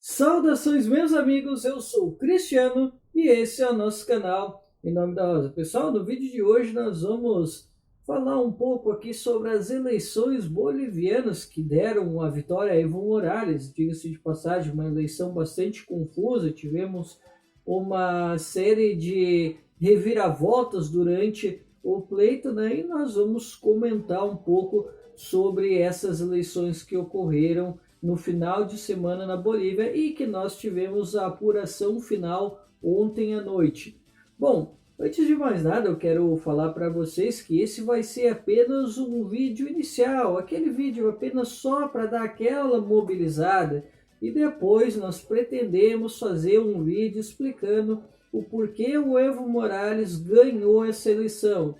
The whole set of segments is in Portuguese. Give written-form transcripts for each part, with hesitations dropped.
Saudações, meus amigos, eu sou o Cristiano e esse é o nosso canal Em Nome da Rosa. Pessoal, no vídeo de hoje nós vamos falar um pouco aqui sobre as eleições bolivianas que deram a vitória a Evo Morales. Diga-se de passagem, uma eleição bastante confusa, tivemos uma série de reviravoltas durante o pleito, né? E nós vamos comentar um pouco sobre essas eleições que ocorreram no final de semana na Bolívia e que nós tivemos a apuração final ontem à noite. Bom, antes de mais nada, eu quero falar para vocês que esse vai ser apenas um vídeo inicial, aquele vídeo apenas só para dar aquela mobilizada, e depois nós pretendemos fazer um vídeo explicando o porquê o Evo Morales ganhou essa eleição.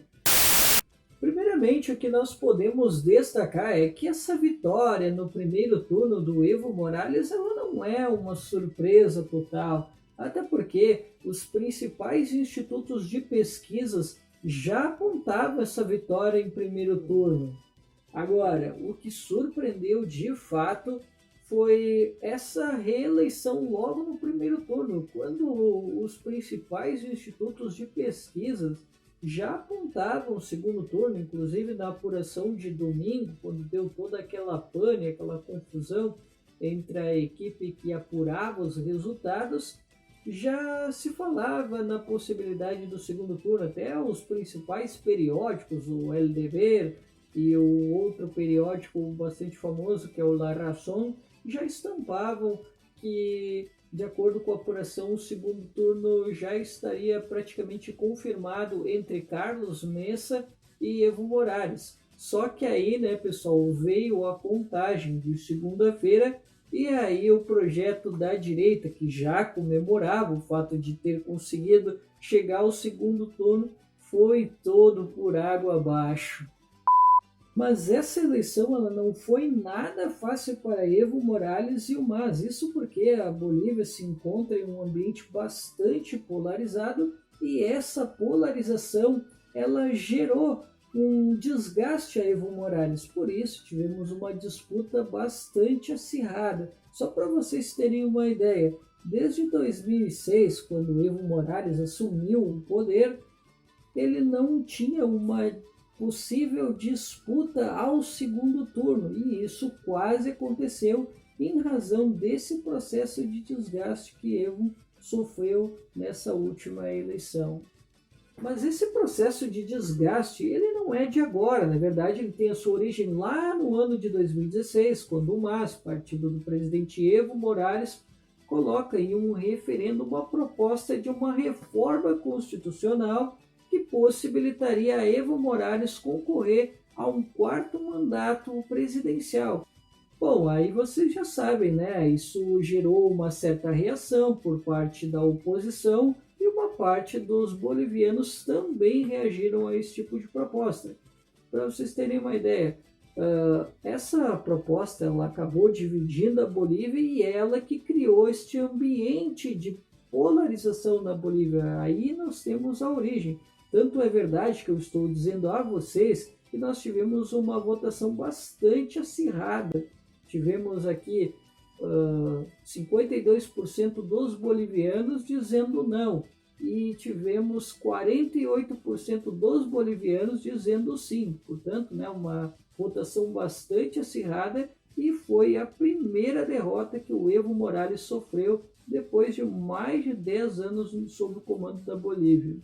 Primeiramente, o que nós podemos destacar é que essa vitória no primeiro turno do Evo Morales ela não é uma surpresa total, até porque os principais institutos de pesquisas já apontavam essa vitória em primeiro turno. Agora, o que surpreendeu de fato foi essa reeleição logo no primeiro turno, quando os principais institutos de pesquisas já apontavam o segundo turno, inclusive na apuração de domingo, quando deu toda aquela pane, aquela confusão entre a equipe que apurava os resultados, já se falava na possibilidade do segundo turno. Até os principais periódicos, o El Deber e o outro periódico bastante famoso, que é o La Razón, já estampavam que, de acordo com a apuração, o segundo turno já estaria praticamente confirmado entre Carlos Messa e Evo Morales. Só que aí, né, pessoal, veio a contagem de segunda-feira e aí o projeto da direita, que já comemorava o fato de ter conseguido chegar ao segundo turno, foi todo por água abaixo. Mas essa eleição ela não foi nada fácil para Evo Morales e o MAS. Isso porque a Bolívia se encontra em um ambiente bastante polarizado e essa polarização ela gerou um desgaste a Evo Morales. Por isso tivemos uma disputa bastante acirrada. Só para vocês terem uma ideia, desde 2006, quando Evo Morales assumiu o poder, ele não tinha uma possível disputa ao segundo turno, e isso quase aconteceu em razão desse processo de desgaste que Evo sofreu nessa última eleição. Mas esse processo de desgaste, ele não é de agora, na verdade ele tem a sua origem lá no ano de 2016, quando o MAS, partido do presidente Evo Morales, coloca em um referendo uma proposta de uma reforma constitucional que possibilitaria a Evo Morales concorrer a um quarto mandato presidencial. Bom, aí vocês já sabem, né? Isso gerou uma certa reação por parte da oposição e uma parte dos bolivianos também reagiram a esse tipo de proposta. Para vocês terem uma ideia, essa proposta ela acabou dividindo a Bolívia e ela que criou este ambiente de polarização na Bolívia. Aí nós temos a origem. Tanto é verdade que eu estou dizendo a vocês que nós tivemos uma votação bastante acirrada. Tivemos aqui 52% dos bolivianos dizendo não e tivemos 48% dos bolivianos dizendo sim. Portanto, né, uma votação bastante acirrada e foi a primeira derrota que o Evo Morales sofreu depois de mais de 10 anos sob o comando da Bolívia.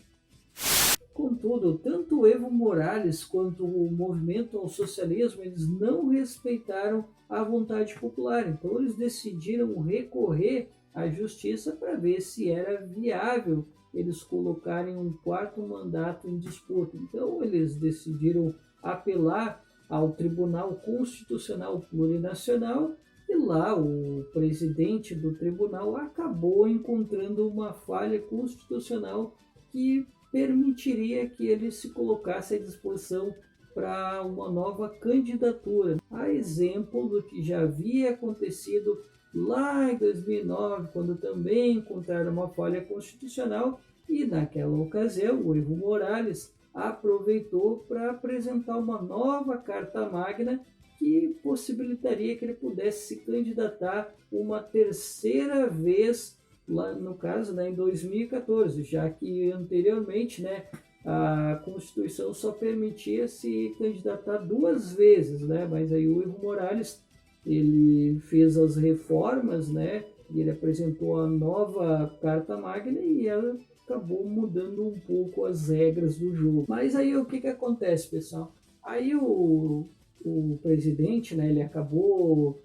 Contudo, tanto o Evo Morales quanto o movimento ao socialismo eles não respeitaram a vontade popular. Então eles decidiram recorrer à justiça para ver se era viável eles colocarem um quarto mandato em disputa. Então eles decidiram apelar ao Tribunal Constitucional Plurinacional e lá o presidente do tribunal acabou encontrando uma falha constitucional que permitiria que ele se colocasse à disposição para uma nova candidatura, a exemplo do que já havia acontecido lá em 2009, quando também encontraram uma falha constitucional e naquela ocasião o Evo Morales aproveitou para apresentar uma nova Carta Magna que possibilitaria que ele pudesse se candidatar uma terceira vez, lá no caso, né, em 2014, já que anteriormente, né, a Constituição só permitia se candidatar 2 vezes, né, mas aí o Evo Morales ele fez as reformas, né, e ele apresentou a nova Carta Magna e ela acabou mudando um pouco as regras do jogo. Mas aí o que, que acontece, pessoal? Aí o presidente, né, ele acabou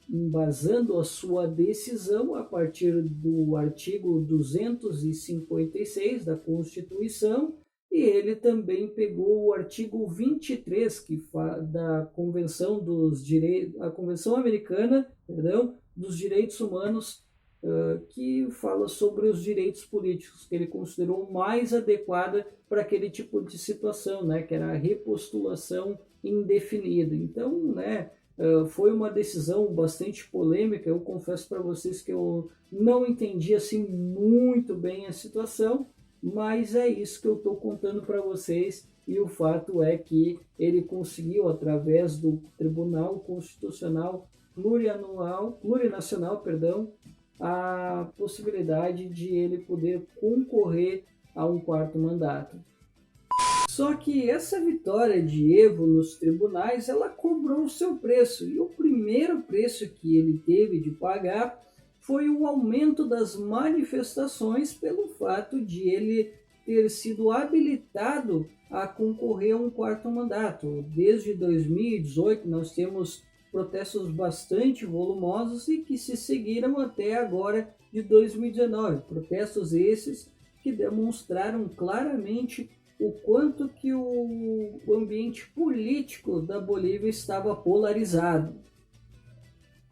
embasando a sua decisão a partir do artigo 256 da Constituição, e ele também pegou o artigo 23 da Convenção a Convenção Americana, perdão, dos Direitos Humanos, que fala sobre os direitos políticos, que ele considerou mais adequada para aquele tipo de situação, né, que era a repostulação indefinida. Então, né, foi uma decisão bastante polêmica. Eu confesso para vocês que eu não entendi assim muito bem a situação, mas é isso que eu estou contando para vocês, e o fato é que ele conseguiu, através do Tribunal Constitucional Plurinacional, perdão, a possibilidade de ele poder concorrer a um quarto mandato. Só que essa vitória de Evo nos tribunais, ela cobrou o seu preço, e o primeiro preço que ele teve de pagar foi o aumento das manifestações pelo fato de ele ter sido habilitado a concorrer a um quarto mandato. Desde 2018 nós temos protestos bastante volumosos e que se seguiram até agora de 2019. Protestos esses que demonstraram claramente o quanto que o ambiente político da Bolívia estava polarizado.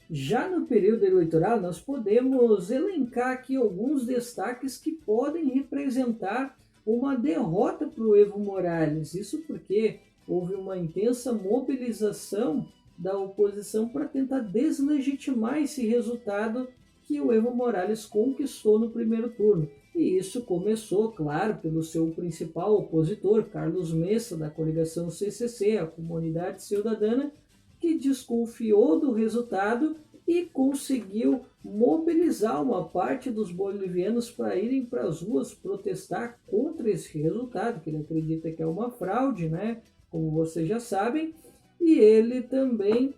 Já no período eleitoral, nós podemos elencar aqui alguns destaques que podem representar uma derrota para o Evo Morales. Isso porque houve uma intensa mobilização da oposição para tentar deslegitimar esse resultado que o Evo Morales conquistou no primeiro turno. E isso começou, claro, pelo seu principal opositor, Carlos Mesa, da coligação CCC, a Comunidade Cidadana, que desconfiou do resultado e conseguiu mobilizar uma parte dos bolivianos para irem para as ruas protestar contra esse resultado, que ele acredita que é uma fraude, né? Como vocês já sabem. E ele também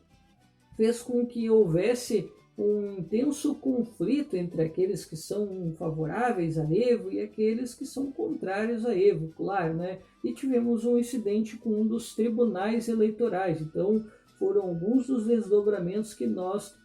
fez com que houvesse um intenso conflito entre aqueles que são favoráveis a Evo e aqueles que são contrários a Evo, claro, né? E tivemos um incidente com um dos tribunais eleitorais. Então, foram alguns dos desdobramentos que nós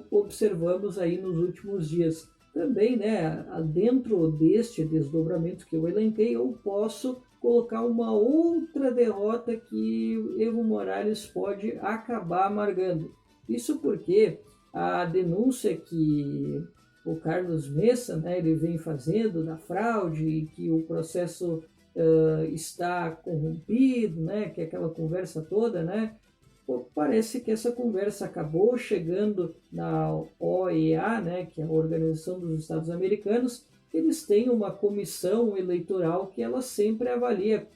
observamos aí nos últimos dias. Também, né, dentro deste desdobramento que eu elenquei, eu posso colocar uma outra derrota que Evo Morales pode acabar amargando. Isso porque a denúncia que o Carlos Mesa, né, ele vem fazendo da fraude e que o processo está corrompido, né, que é aquela conversa toda, né, parece que essa conversa acabou chegando na OEA, né, que é a Organização dos Estados Americanos. Eles têm uma comissão eleitoral que ela sempre avalia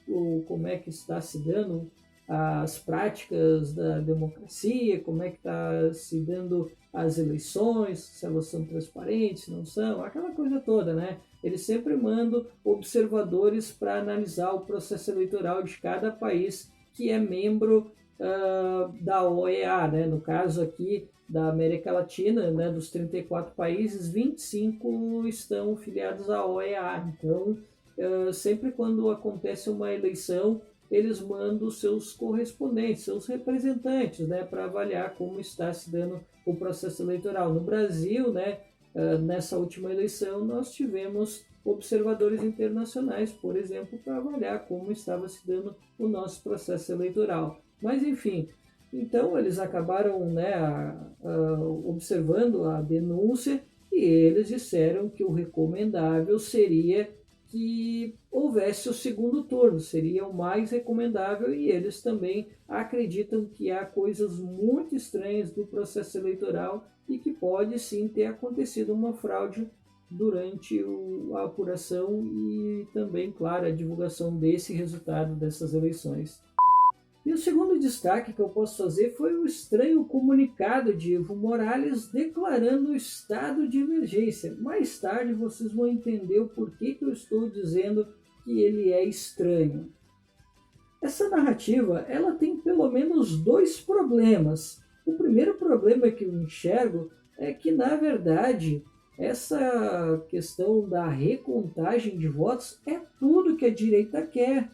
como é que está se dando as práticas da democracia, como é que está se dando as eleições, se elas são transparentes, não são, aquela coisa toda, né? Eles sempre mandam observadores para analisar o processo eleitoral de cada país que é membro da OEA, né? No caso aqui da América Latina, né, dos 34 países, 25 estão filiados à OEA. Então, sempre quando acontece uma eleição, eles mandam seus correspondentes, seus representantes, né, para avaliar como está se dando o processo eleitoral. No Brasil, né, nessa última eleição, nós tivemos observadores internacionais, por exemplo, para avaliar como estava se dando o nosso processo eleitoral. Mas, enfim, então eles acabaram, né, observando a denúncia e eles disseram que o recomendável seria que houvesse o segundo turno, seria o mais recomendável, e eles também acreditam que há coisas muito estranhas do processo eleitoral e que pode sim ter acontecido uma fraude durante a apuração e também, claro, a divulgação desse resultado dessas eleições. E o segundo destaque que eu posso fazer foi o estranho comunicado de Evo Morales declarando o estado de emergência. Mais tarde vocês vão entender o porquê que eu estou dizendo que ele é estranho. Essa narrativa ela tem pelo menos dois problemas. O primeiro problema que eu enxergo é que, na verdade, essa questão da recontagem de votos é tudo que a direita quer.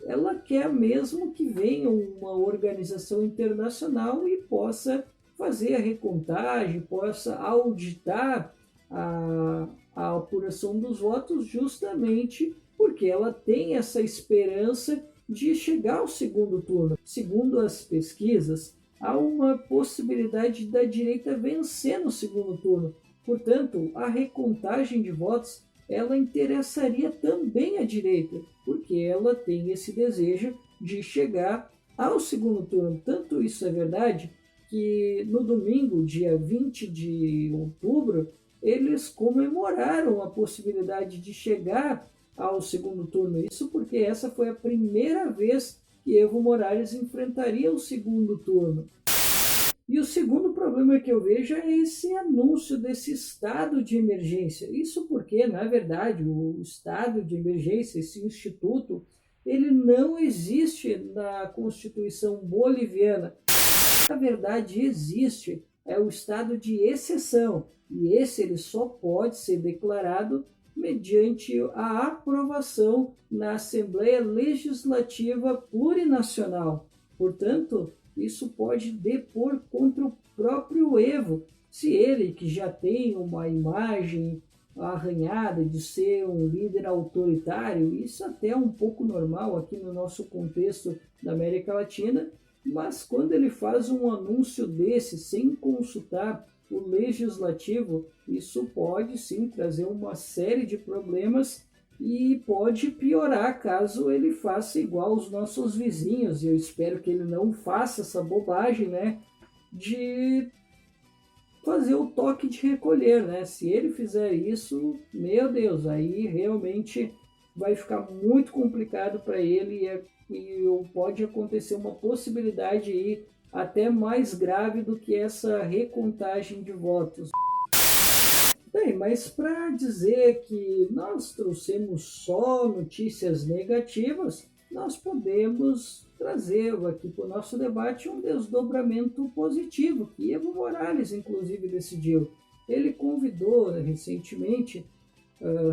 Ela quer mesmo que venha uma organização internacional e possa fazer a recontagem, possa auditar a apuração dos votos, justamente porque ela tem essa esperança de chegar ao segundo turno. Segundo as pesquisas, há uma possibilidade da direita vencer no segundo turno. Portanto, a recontagem de votos ela interessaria também à direita, porque ela tem esse desejo de chegar ao segundo turno. Tanto isso é verdade que no domingo, dia 20 de outubro, eles comemoraram a possibilidade de chegar ao segundo turno. Isso porque essa foi a primeira vez que Evo Morales enfrentaria o segundo turno. E o segundo problema que eu vejo é esse anúncio desse estado de emergência. Isso porque, na verdade, o estado de emergência, esse instituto, ele não existe na Constituição boliviana. Na verdade, existe o estado de exceção. E esse ele só pode ser declarado mediante a aprovação na Assembleia Legislativa Plurinacional. Portanto, isso pode depor contra o próprio Evo, se ele, que já tem uma imagem arranhada de ser um líder autoritário, isso até é um pouco normal aqui no nosso contexto da América Latina, mas quando ele faz um anúncio desse sem consultar o legislativo, isso pode sim trazer uma série de problemas e pode piorar caso ele faça igual aos nossos vizinhos, e eu espero que ele não faça essa bobagem, né, de fazer o toque de recolher, né? Se ele fizer isso, meu Deus, aí realmente vai ficar muito complicado para ele e pode acontecer uma possibilidade aí até mais grave do que essa recontagem de votos. Bem, mas para dizer que nós trouxemos só notícias negativas, nós podemos trazer aqui para o nosso debate um desdobramento positivo, que Evo Morales, inclusive, decidiu. Ele convidou recentemente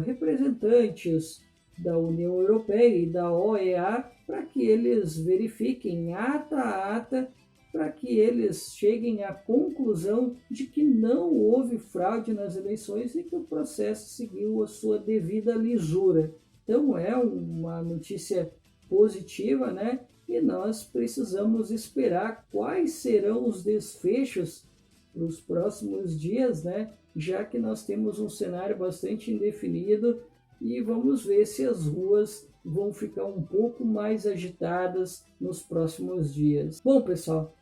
representantes da União Europeia e da OEA para que eles verifiquem ata a ata, para que eles cheguem à conclusão de que não houve fraude nas eleições e que o processo seguiu a sua devida lisura. Então é uma notícia positiva, né? E nós precisamos esperar quais serão os desfechos nos próximos dias, né? Já que nós temos um cenário bastante indefinido e vamos ver se as ruas vão ficar um pouco mais agitadas nos próximos dias. Bom, pessoal,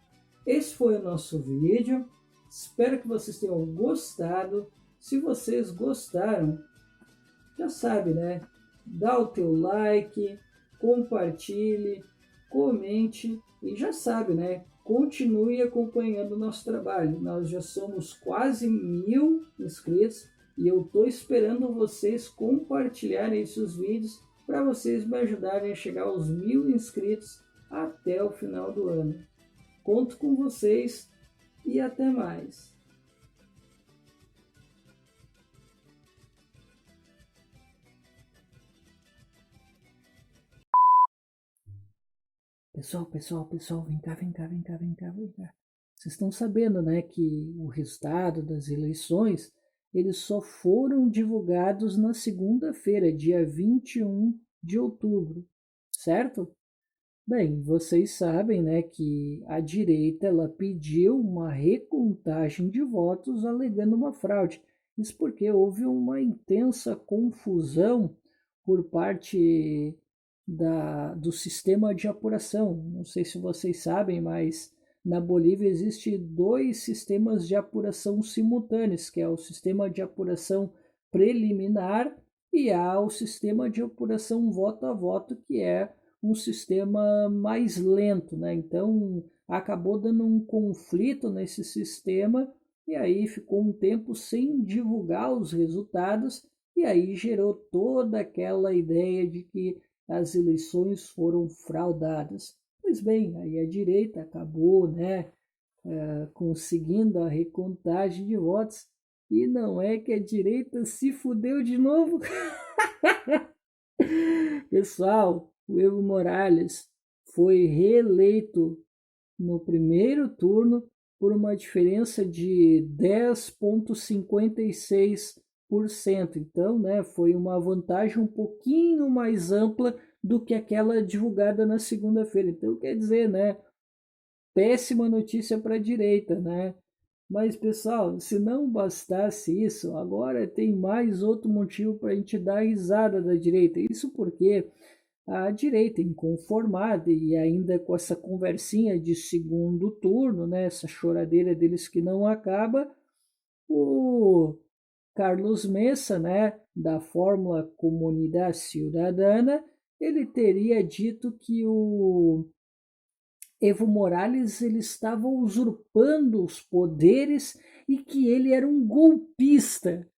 esse foi o nosso vídeo. Espero que vocês tenham gostado. Se vocês gostaram, já sabe, né? Dá o teu like, compartilhe, comente e já sabe, né? Continue acompanhando o nosso trabalho. Nós já somos quase 1000 inscritos e eu estou esperando vocês compartilharem esses vídeos para vocês me ajudarem a chegar aos 1000 inscritos até o final do ano. Conto com vocês e até mais. Pessoal, vem cá. Vocês estão sabendo, né, que o resultado das eleições, eles só foram divulgados na segunda-feira, dia 21 de outubro, certo? Bem, vocês sabem, né, que a direita ela pediu uma recontagem de votos alegando uma fraude. Isso porque houve uma intensa confusão por parte do sistema de apuração. Não sei se vocês sabem, mas na Bolívia existe dois sistemas de apuração simultâneos, que é o sistema de apuração preliminar e há o sistema de apuração voto a voto, que é um sistema mais lento, né? Então acabou dando um conflito nesse sistema e aí ficou um tempo sem divulgar os resultados e aí gerou toda aquela ideia de que as eleições foram fraudadas. Pois bem, aí a direita acabou, né, conseguindo a recontagem de votos e não é que a direita se fudeu de novo. Pessoal, o Evo Morales foi reeleito no primeiro turno por uma diferença de 10,56%. Então, né, foi uma vantagem um pouquinho mais ampla do que aquela divulgada na segunda-feira. Então, quer dizer, né, péssima notícia para a direita, né? Mas, pessoal, se não bastasse isso, agora tem mais outro motivo para a gente dar risada da direita. Isso porque a direita inconformada e ainda com essa conversinha de segundo turno, né, essa choradeira deles que não acaba, o Carlos Messa, né, da Fórmula Comunidade Cidadana, ele teria dito que o Evo Morales ele estava usurpando os poderes e que ele era um golpista.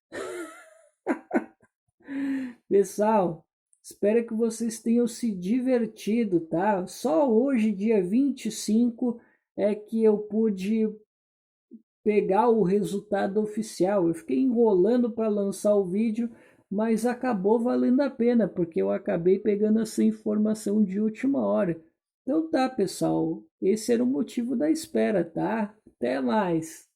Pessoal, espero que vocês tenham se divertido, tá? Só hoje, dia 25, é que eu pude pegar o resultado oficial. Eu fiquei enrolando para lançar o vídeo, mas acabou valendo a pena, porque eu acabei pegando essa informação de última hora. Então tá, pessoal, esse era o motivo da espera, tá? Até mais!